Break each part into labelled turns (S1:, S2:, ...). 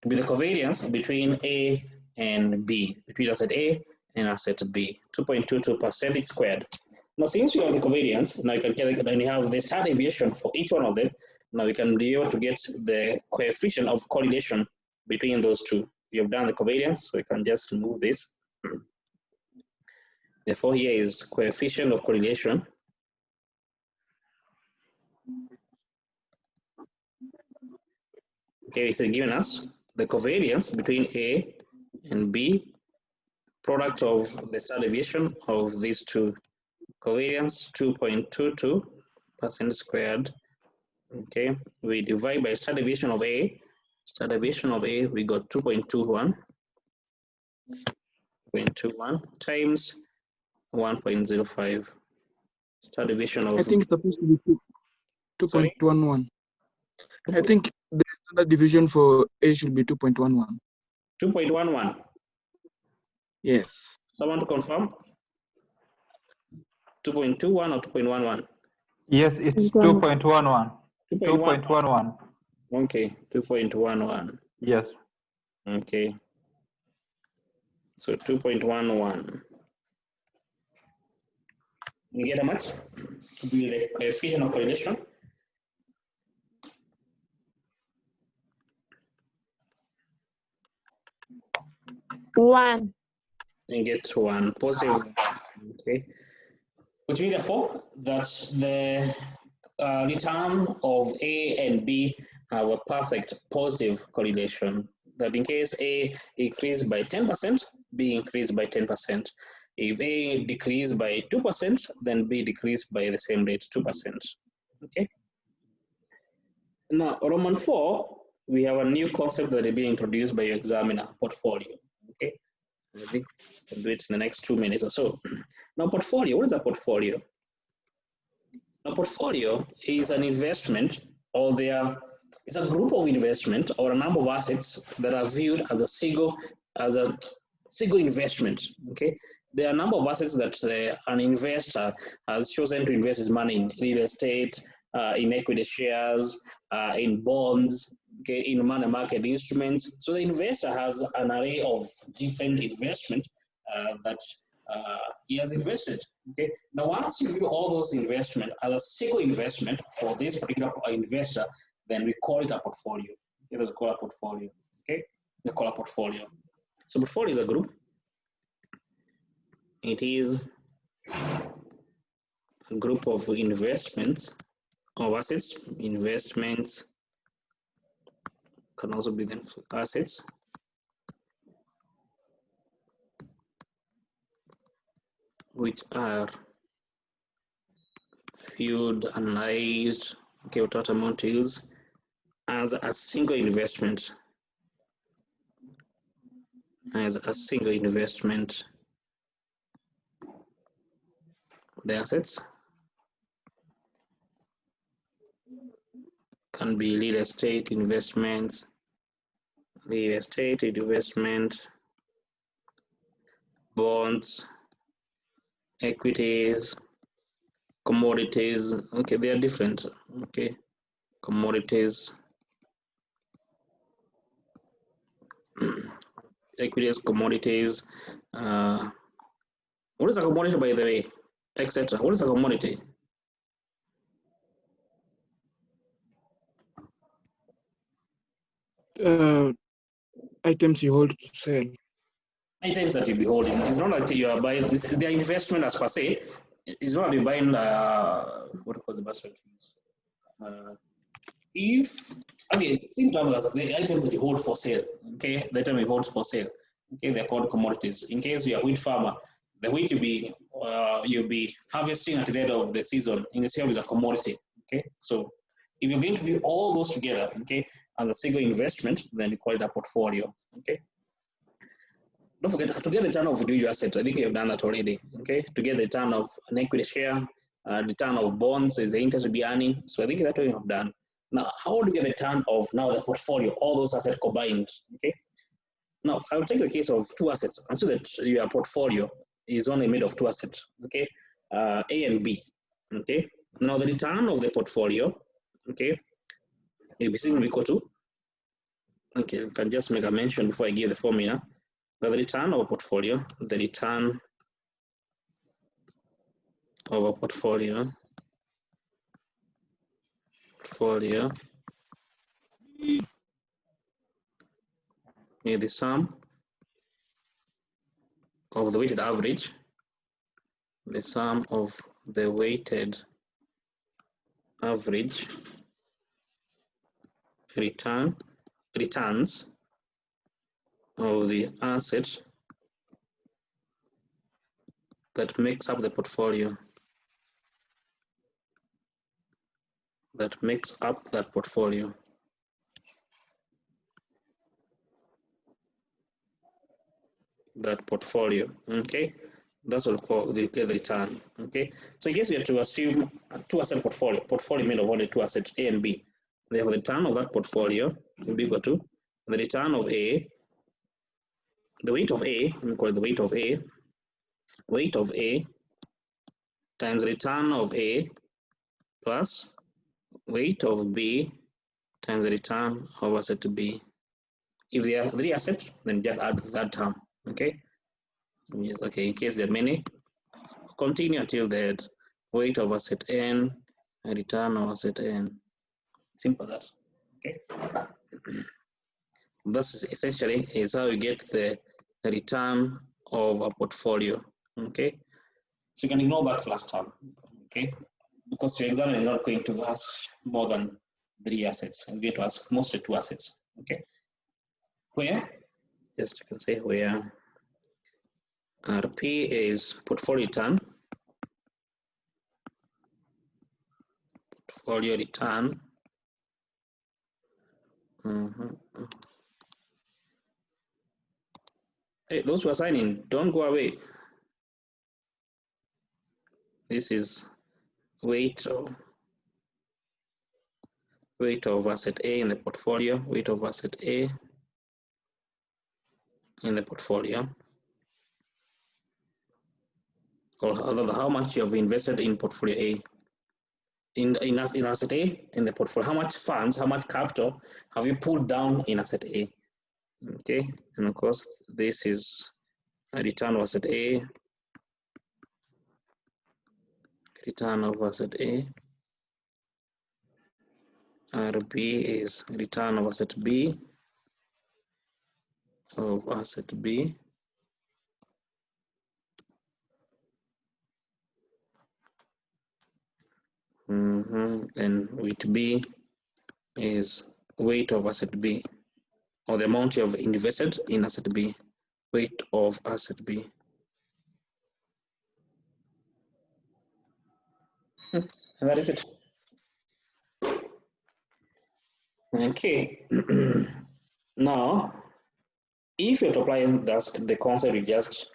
S1: to be the covariance between A and B, between asset A and asset B, 2.22% squared. Now, since you have the covariance, now you can get, then you have the standard deviation for each one of them. Now we can be able to get the coefficient of correlation between those two. We have done the covariance, so we can just remove this. Therefore, here is coefficient of correlation. Okay, it's given us the covariance between A and B, product of the standard deviation of these two. Covariance 2.22% squared. Okay, we divide by standard deviation of A. Standard deviation of A, we got 2.21. 0.21 times 1.05. Standard deviation of.
S2: I think it's supposed to be 2.11. I think the standard deviation for A should be 2.11.
S1: 2.11.
S2: Yes.
S1: Someone to confirm? 2.21 or 2.11?
S3: Yes, it's 2.11. 2.11.
S1: Okay, 2.11.
S3: Yes.
S1: Okay. So 2.11. You get how much? To be the coefficient of correlation.
S4: One.
S1: And get one positive. Okay. Which means therefore that the return of A and B have a perfect positive correlation. That in case A increased by 10%, B increased by 10%. If A decreased by 2%, then B decreased by the same rate, 2%. Okay. Now, Roman 4, we have a new concept that is being introduced by your examiner, portfolio. Okay. I think we'll do it in the next 2 minutes or so. Now, portfolio, what is a portfolio? A portfolio is an investment, or it's a group of investment or a number of assets that are viewed as a single investment. Okay, there are a number of assets that an investor has chosen to invest his money in: real estate, in equity shares, in bonds, okay, in money market instruments. So the investor has an array of different investment that he has invested. Okay. Now, once you view all those investment as a single investment for this particular investor, then we call it a portfolio. It is called a portfolio. Okay, we call a portfolio. So portfolio is a group. It is a group of investments, of assets. Investments can also be then assets. Which are viewed, analyzed, okay, without amount to use, as a single investment. As a single investment. The assets can be real estate investments, bonds, equities, commodities. Okay, they are different. Okay, commodities, equities, commodities. What is a commodity, by the way, etc.? What is a commodity?
S2: Items you hold to sell.
S1: Items that you be holding. It's not like you are buying. Their investment as per se. It's not like you're buying. What was the best way to use? Same terms as the items that you hold for sale. Okay, the item you hold for sale. Okay, they're called commodities. In case you're a wheat farmer, the wheat you'll be harvesting at the end of the season in itself is a commodity. Okay, so if you're going to view all those together, okay, as a single investment, then you call it a portfolio. Okay. Don't forget to get the return of individual asset. I think you've done that already. Okay, to get the return of an equity share, return of bonds is the interest to be earning. So I think that's what you have done. Now, how do you get the return of now the portfolio, all those assets combined? Okay. Now I will take the case of two assets, and so that your portfolio is only made of two assets. Okay, A and B. Okay. Now the return of the portfolio, okay, will be equal to Okay, you can just make a mention before I give the formula. The return of a portfolio, the return of a portfolio is the sum of the weighted average, the sum of the weighted average returns of the asset that makes up the portfolio, that makes up that portfolio. That portfolio, okay? That's what we call the return, okay? So I guess you have to assume a two-asset portfolio made of only two assets, A and B. Therefore, the return of that portfolio will be equal to the return of A, the weight of A, let me call it the weight of A times return of A plus weight of B times the return of asset B. If there are three assets, then just add that term, okay? Yes, okay, in case there are many, continue until the weight of asset N and return of asset N. Simple that, okay? This is essentially is how you get the return of a portfolio, okay? So you can ignore that last term, okay? Because your examiner is not going to ask more than three assets. I'm going to ask mostly two assets, okay? Where, just you can say where RP is portfolio return, Hey, those who are signing, don't go away. This is weight of asset A in the portfolio, weight of asset A in the portfolio, or how much you have invested in portfolio A. In asset A in the portfolio, how much funds, how much capital have you pulled down in asset A? Okay, and of course, this is a return of asset A, return of asset A. RB is return of asset B, and weight B is weight of asset B, or the amount you have invested in asset B, weight of asset B. And that is it. Okay. Now, if you're applying the concept we just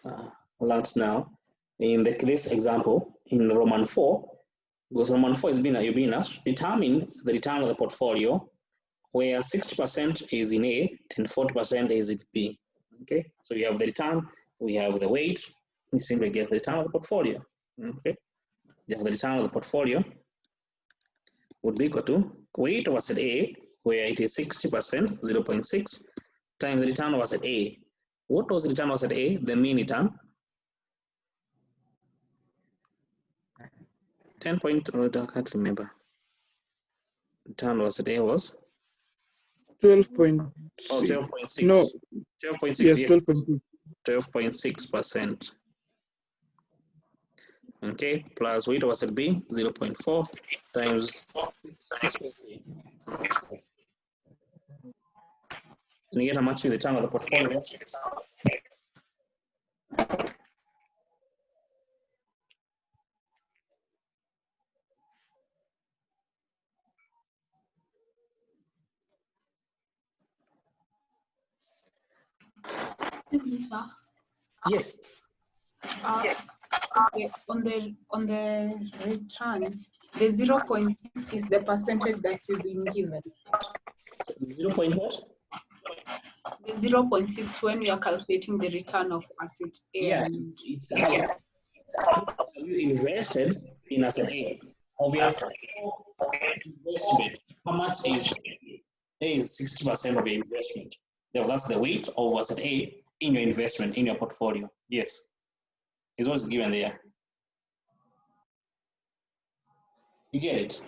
S1: learned now in this example in Roman 4, because Roman 4 you've been asked, determine the return of the portfolio where 60% is in A and 40% is in B. Okay, so we have the return, we have the weight, we simply get the return of the portfolio. Okay, you have the return of the portfolio would be equal to weight of asset A, where it is 60%, 0.6, times the return of asset A. What was the return of asset A? The mean return. 10 point, I can't remember. Return of asset A was
S2: 12.6.
S1: Oh, 12.6.
S2: No.
S1: 12.6.
S2: Yes,
S1: Yes.
S2: 12.6.
S1: 12.6%. Okay, plus weight of asset B, 0.4 times. And you get how much is the return of the portfolio? Yes.
S5: Okay, on the returns, the 0.6 is the percentage that you've been given.
S1: 0. What?
S5: The 0.6 when we are calculating the return of asset A.
S1: Yeah, it's higher. You invested in asset A. Obviously, investment. How much is A is 60% of your investment. Therefore, that's the weight of asset A in your investment, in your portfolio. Yes. Is what is given there. You get it?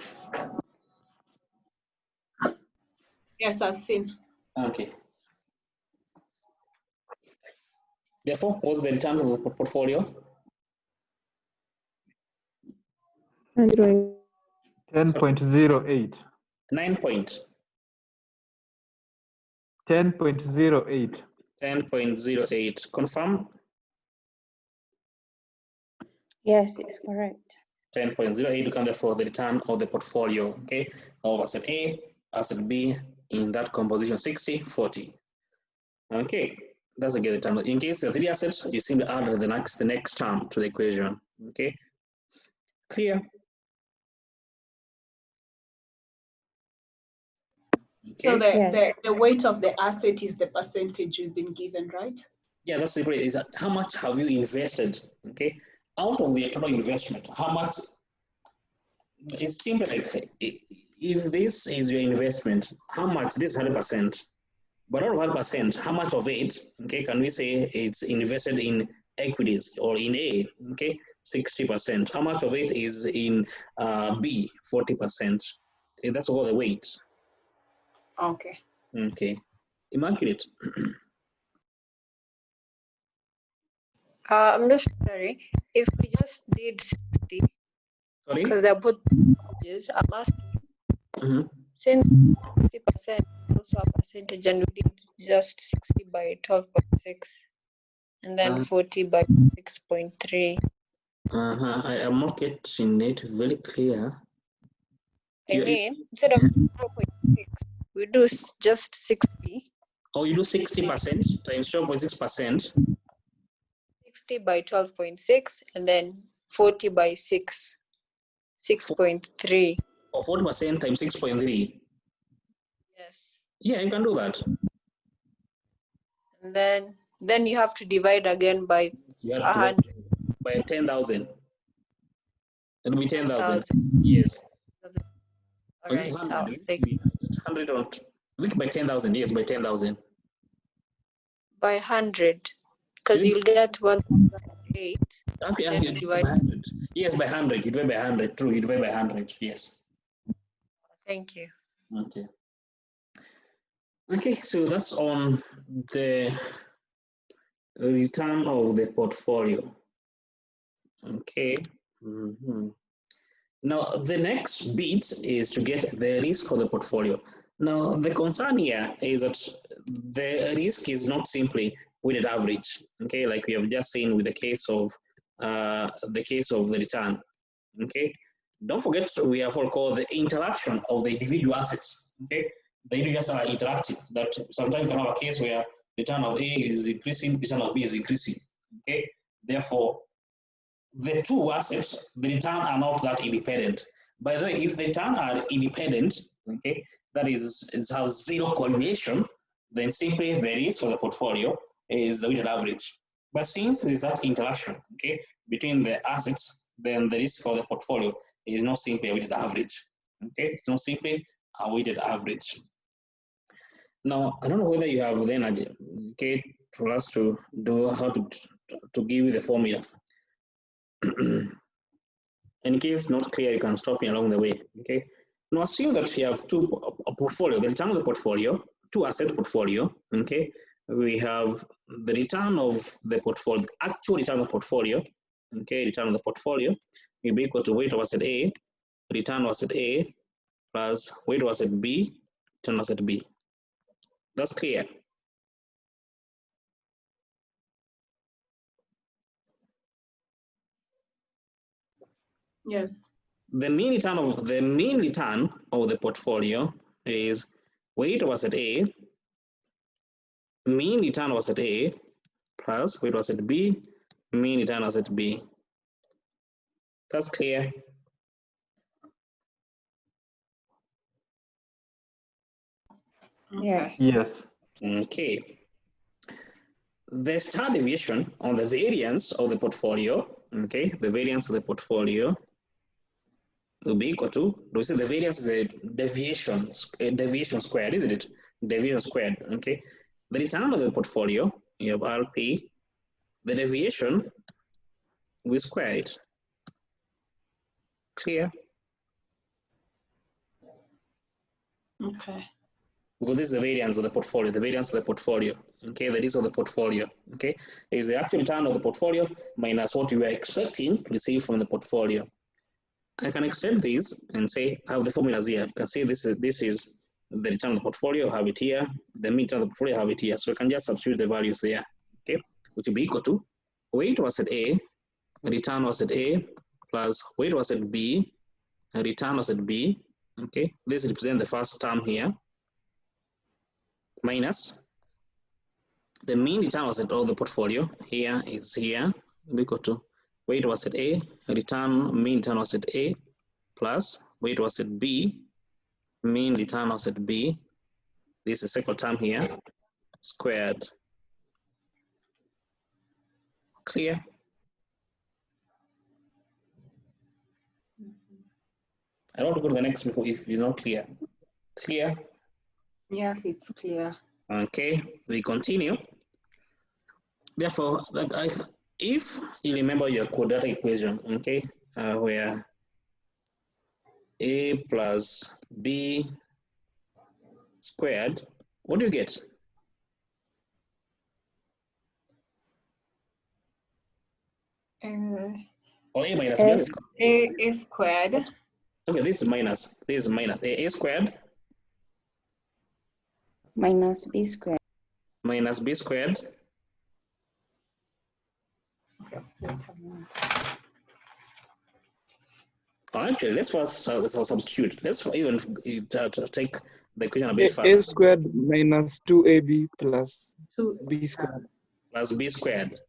S5: Yes, I've seen.
S1: Okay. Therefore, what's the return of the portfolio?
S3: 10.08.
S1: 9 point.
S3: 10.08.
S1: 10.08. Confirm?
S6: Yes, it's correct.
S1: 10.08 become therefore the return of the portfolio, okay, of asset A, asset B in that composition 60-40. Okay, that's again the term. In case the three assets, you simply add the next term to the equation. Okay, clear? Okay.
S5: So
S6: Yes.
S5: the weight of the asset is the percentage you've been given, right?
S1: Yeah, that's the great. Is that how much have you invested? Okay, out of the total investment, how much? It's simply like if this is your investment, how much? This is 100%. But out of 100%, how much of it, okay, can we say it's invested in equities or in A, okay, 60%. How much of it is in B, 40%. That's all the weight.
S5: Okay.
S1: Okay, immaculate.
S7: I'm just sorry. If we just did 60,
S1: Sorry?
S7: because they're both percentages, I'm asking, since 60% is also a percentage and we did just 60 by 12.6 and then 40 by 6.3.
S1: I am not getting it very clear.
S7: I mean, instead of 0.6, we do just 60.
S1: Oh, you do 60% times 12.6%.
S7: 60 by 12.6 and then 40 by 6.3.
S1: Or 40% times 6.3.
S7: Yes.
S1: Yeah, you can do that.
S7: And then you have to divide again by
S1: You have to
S7: 100.
S1: by 10,000. It'll be 10,000.
S7: 10,000.
S1: Yes.
S7: All right.
S1: 100 or which by 10,000? Yes, by 10,000.
S7: By 100, because you'll get 1,008.
S1: Okay,
S7: Then
S1: you
S7: divide.
S1: by 100. Yes, by 100. You divide by 100. True, you divide by 100. Yes.
S7: Thank you.
S1: Okay. Okay, so that's on the return of the portfolio. Okay. Now, the next bit is to get the risk of the portfolio. Now, the concern here is that the risk is not simply weighted average, okay, like we have just seen with the case of the return, okay. Don't forget, we have what called the interaction of the individual assets, okay. The individual assets are interactive, that sometimes you can have a case where return of A is increasing, return of B is increasing, okay. Therefore, the two assets, the return are not that independent. By the way, if the return are independent, okay, that is has zero correlation, then simply the risk for the portfolio is the weighted average. But since there is that interaction, okay, between the assets, then the risk for the portfolio is not simply a weighted average. Okay, it's not simply a weighted average. Now, I don't know whether you have then, okay, for us to do how to give you the formula. In case not clear, you can stop me along the way. Okay. Now assume that we have a portfolio, the return of the portfolio, two asset portfolio. Okay. We have the return of the portfolio, actual return of the portfolio. Okay, return of the portfolio will be equal to weight of asset A, return of asset A, plus weight of asset B, return of asset B. That's clear.
S5: Yes.
S1: The mean return of the portfolio is weight of asset A, mean return of asset A, plus weight of asset B, mean return of asset B. That's clear.
S6: Yes.
S3: Yes.
S1: Okay. The standard deviation on the variance of the portfolio, okay, the variance of the portfolio will be equal to, we say the variance is a deviation squared, isn't it? Deviation squared, okay? The return of the portfolio, you have RP, the deviation, we square it. Clear?
S5: Okay.
S1: Because this is the variance of the portfolio, okay? The risk of the portfolio, okay? Is the actual return of the portfolio minus what you are expecting to receive from the portfolio. I can extend this and say, I have the formulas here. You can see this is the return of the portfolio, have it here. The mean return of the portfolio, have it here. So I can just substitute the values there, okay? Which will be equal to weight was at A, return was at A, plus weight was at B, return was at B, okay? This represents the first term here, minus the mean return was at all the portfolio, here is here, equal to weight was at A, mean return was at A, plus weight was at B, mean return was at B, this is the second term here, squared. Clear? I don't want to go to the next before if it's not clear. Clear?
S5: Yes, it's clear.
S1: Okay, we continue. Therefore, if you remember your quadratic equation, okay, where A plus B squared, what do you get? Or A minus B?
S5: A squared.
S1: Okay, this is minus. A squared
S6: Minus B squared.
S1: minus B squared.
S5: Okay, wait a minute.
S1: Actually, let's first substitute. Let's even take the equation a bit
S2: A
S1: faster.
S2: squared minus 2AB plus B squared.
S1: Plus B squared.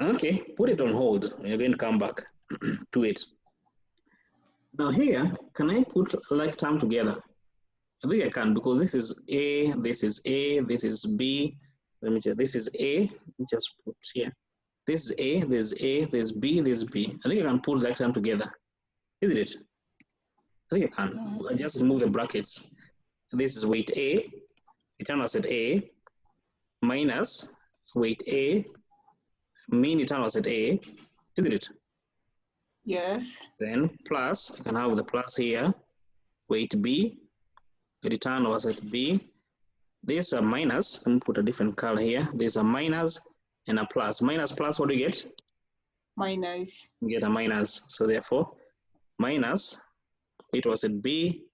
S1: Okay, put it on hold. You're going to come back to it. Now here, can I put like term together? I think I can because this is A, this is A, this is B. Let me just, this is A. Let me just put here. This is A, this is A, this is B, this is B. I think I can put like term together. Isn't it? I think I can. I just remove the brackets. This is weight A, return was at A, minus weight A, mean return was at A, isn't it?
S5: Yes.
S1: Then plus, I can have the plus here, weight B, return was at B. This is a minus, let me put a different color here. There's a minus and a plus. Minus plus, what do you get?
S5: Minus.
S1: You get a minus. So therefore, minus, it was at B,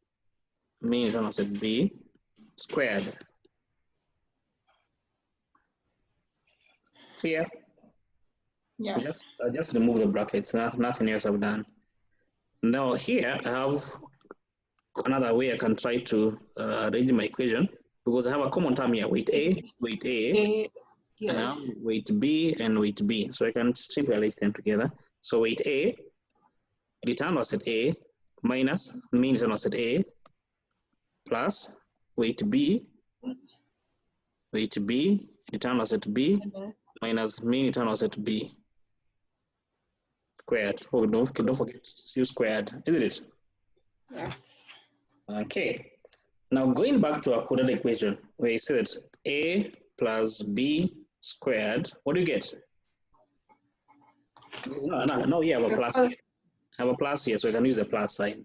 S1: mean return was at B, squared. Clear?
S5: Yes.
S1: I just remove the brackets, nothing else I've done. Now here I have another way I can try to arrange my equation because I have a common term here, weight A,
S5: A, yes.
S1: and I have weight B and weight B. So I can simply arrange them together. So weight A, return was at A, minus mean return was at A, plus weight B, return was at B, minus mean return was at B. Squared. Oh, don't forget to use squared, isn't it?
S5: Yes.
S1: Okay. Now going back to our quadratic equation, where it said A plus B squared, what do you get? No, you have a plus here. I have a plus here, so I can use a plus sign.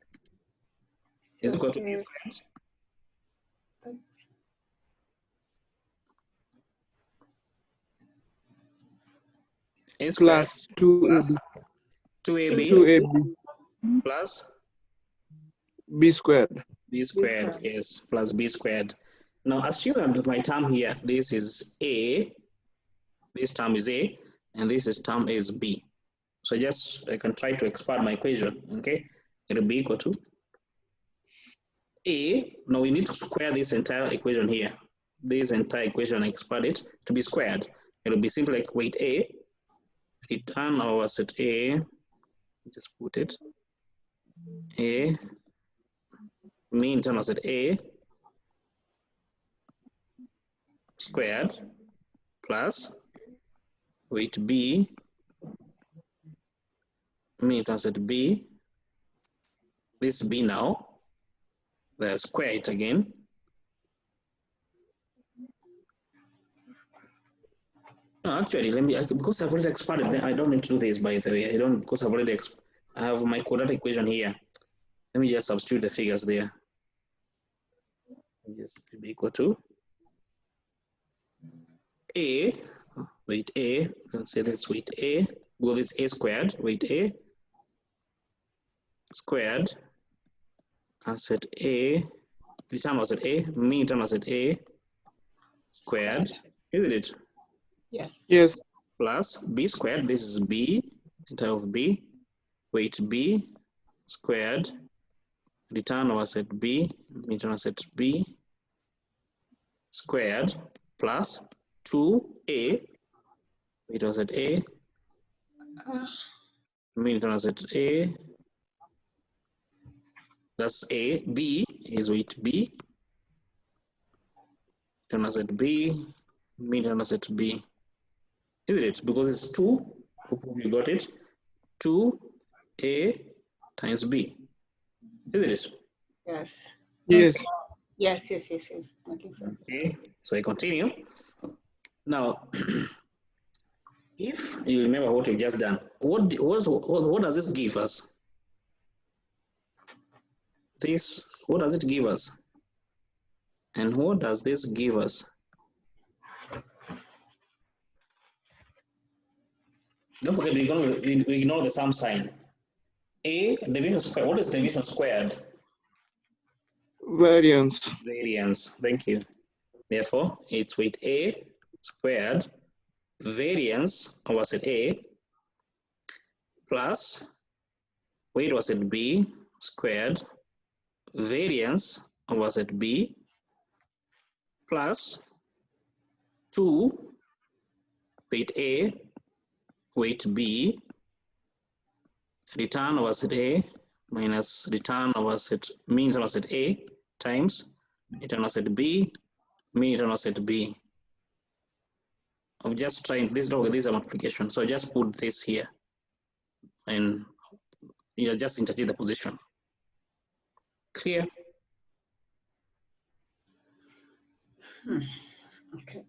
S5: So
S1: Is equal to B squared. A squared
S2: Plus 2AB.
S1: 2AB
S2: 2AB
S1: plus
S2: B squared.
S1: B squared, yes, plus B squared. Now assume that my term here, this is A, this term is A, and this is term is B. So I can try to expand my equation, okay? It'll be equal to A, now we need to square this entire equation here. This entire equation, expand it to be squared. It'll be simply like weight A, return our set A, just put it, A, mean return was at A, squared, plus weight B, mean return was at B, this B now, the square it again. No, actually, let me, because I've already expanded, I don't need to do this, by the way. I don't, because I've already, I have my quadratic equation here. Let me just substitute the figures there. Just be equal to A, weight A, you can say this weight A, go this A squared, weight A, squared, asset A, return asset A, mean return asset A, squared, isn't it?
S5: Yes.
S2: Yes.
S1: Plus B squared, this is B, instead of B, weight B, squared, return of asset B, return asset B, squared, plus 2A, weight of asset A, return asset A, that's A, B is weight B, return asset B, return asset B, isn't it? Because it's 2, you got it, 2A times B, isn't it?
S5: Yes.
S2: Yes.
S5: Yes. It's making sense.
S1: Okay, so I continue. Now, if you remember what we've just done, what does this give us? This, what does it give us? And what does this give us? Don't forget, we ignore the sum sign. A division squared. What is division squared?
S2: Variance.
S1: Variance. Thank you. Therefore, it's with A squared variance of asset A plus weight of asset B squared variance of asset B plus 2 weight A weight B return of asset A minus return of asset mean return of asset A times return of asset B mean return of asset B. I'm just trying this is a multiplication, so just put this here and you just interchange the position. Clear?
S5: Okay.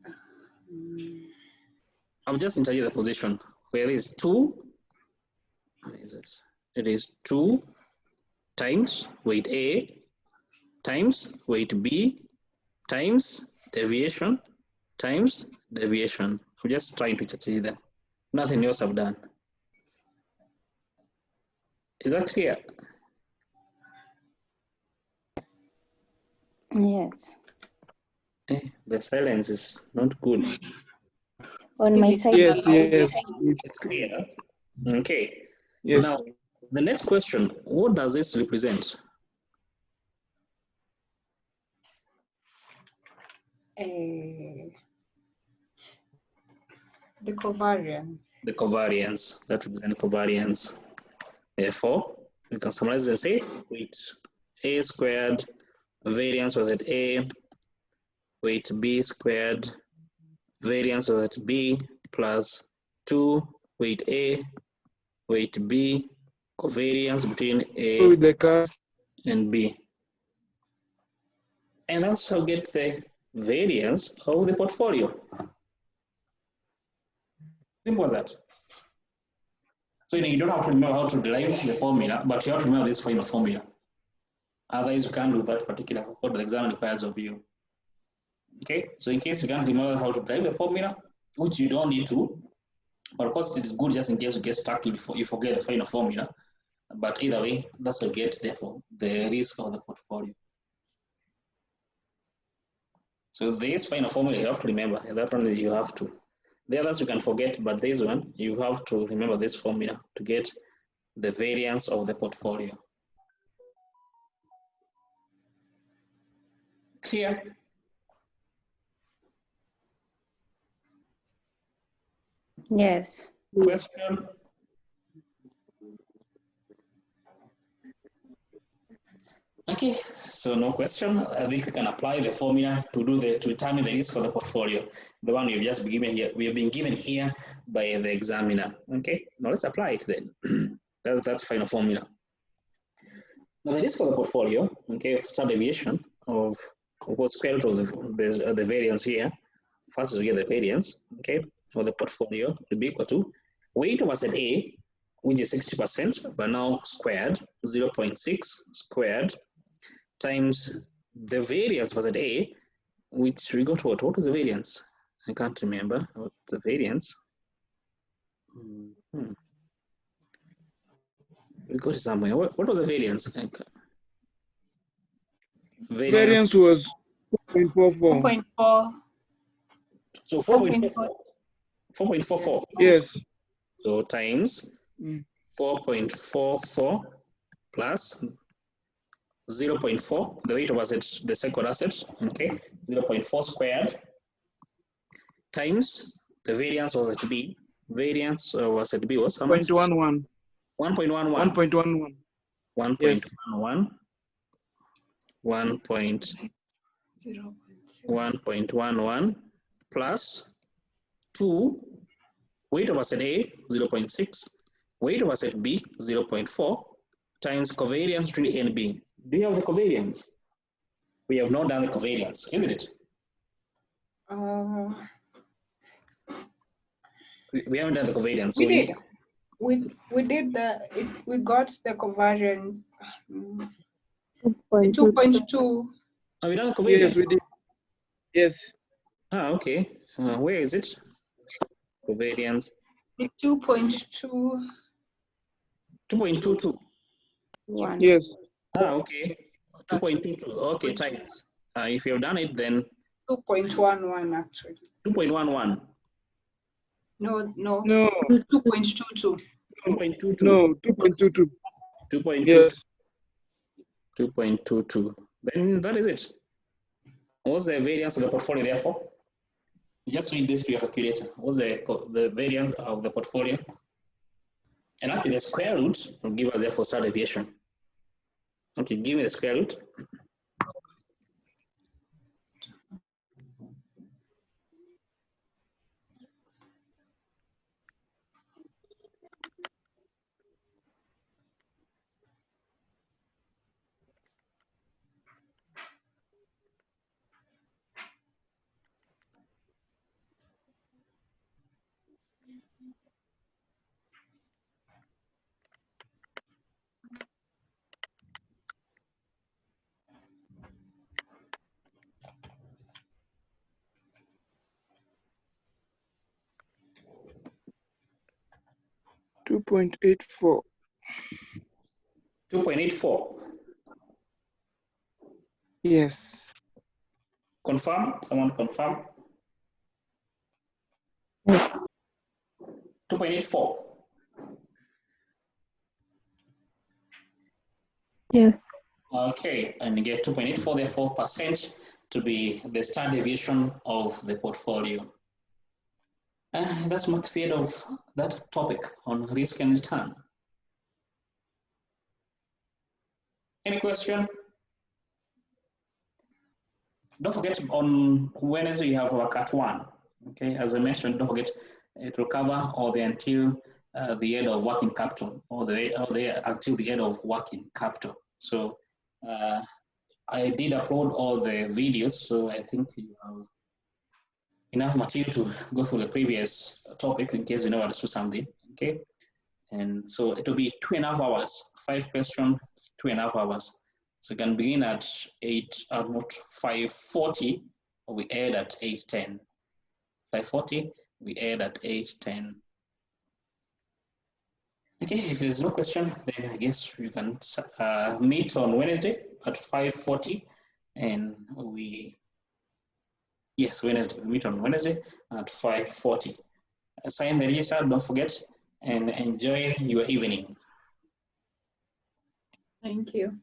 S1: I've just interchanged the position where is 2. It is 2 times weight A times weight B times deviation times deviation. I'm just trying to interchange them. Nothing else I've done. Is that clear?
S6: Yes.
S1: The silence is not good.
S6: On my side.
S2: Yes.
S1: It's clear. Okay.
S2: Yes.
S1: Now, the next question, what does this represent?
S5: The covariance.
S1: The covariance, that represents covariance. Therefore, we can summarize and say weight A squared, variance was at A, weight B squared, variance was at B plus 2 weight A, weight B, covariance between A
S2: With the curve.
S1: and B. And also get the variance of the portfolio. Simple as that. So you don't have to remember how to derive the formula, but you have to remember this final formula. Otherwise, you can't do that particular what the exam requires of you. Okay, so in case you can't remember how to derive the formula, which you don't need to, but of course it is good just in case you get stuck, you forget the final formula. But either way, that's to get therefore the risk of the portfolio. So this final formula you have to remember, that one you have to. The others you can forget, but this one you have to remember this formula to get the variance of the portfolio. Clear?
S6: Yes.
S1: Question? Okay, so no question. I think we can apply the formula to determine the risk of the portfolio. The one we've just been given here, we have been given here by the examiner. Okay, now let's apply it then. That's final formula. Now that is for the portfolio, okay, standard deviation of what square root of the variance here. First we get the variance, okay, of the portfolio will be equal to weight of asset A, which is 60%, but now squared, 0.6 squared, times the variance of asset A, which we got what? What was the variance? I can't remember. What's the variance? We got it somewhere. What was the variance?
S2: Variance was 4.44.
S5: 4.4.
S1: So 4.44.
S2: Yes.
S1: So times 4.44 plus 0.4, the weight of assets, the second asset, okay, 0.4 squared, times the variance was at B. Variance was at B was how much?
S2: 1.11.
S1: 1.11.
S2: 1.11.
S1: 1.11.
S2: Yes.
S1: 1.11 plus 2, weight of asset A, 0.6, weight of asset B, 0.4, times covariance between A and B. Do you have the covariance? We have not done the covariance, isn't it? We haven't done the covariance. So
S5: We did we got the covariance. 2.2.
S1: Have we done the covariance?
S2: Yes, we did. Yes.
S1: Ah, okay. Where is it? Covariance.
S5: 2.2.
S1: 2.22.
S2: Yes.
S1: Ah, okay. 2.22. Okay, times. If you have done it, then
S5: 2.11 actually.
S1: 2.11.
S5: No.
S2: No.
S5: 2.22.
S1: 2.22.
S2: No, 2.22.
S1: 2.22.
S2: Yes.
S1: 2.22. Then that is it. What's the variance of the portfolio therefore? Just read this to your calculator. What's the variance of the portfolio? And actually the square root will give us therefore standard deviation. Okay, give me the square root.
S2: $2.84.
S1: 2.84.
S2: Yes.
S1: Confirm? Someone confirm?
S4: Yes.
S1: 2.84.
S4: Yes.
S1: Okay, and you get 2.84 therefore percent to be the standard deviation of the portfolio. That's much said of that topic on risk and return. Any question? Don't forget on Wednesday you have our cut 1. Okay, as I mentioned, don't forget it will cover all the until the end of working capital, until the end of working capital. So I did upload all the videos, so I think you have enough material to go through the previous topics in case you never understood something. Okay, and so it will be 2.5 hours, 5 questions, 2.5 hours. So you can begin at 5:40, or we end at 8:10. 5:40, we end at 8:10. Okay, if there's no question, then I guess we can meet on Wednesday at 5:40, and Wednesday, we meet on Wednesday at 5:40. Sign the register, don't forget, and enjoy your evening.
S5: Thank you.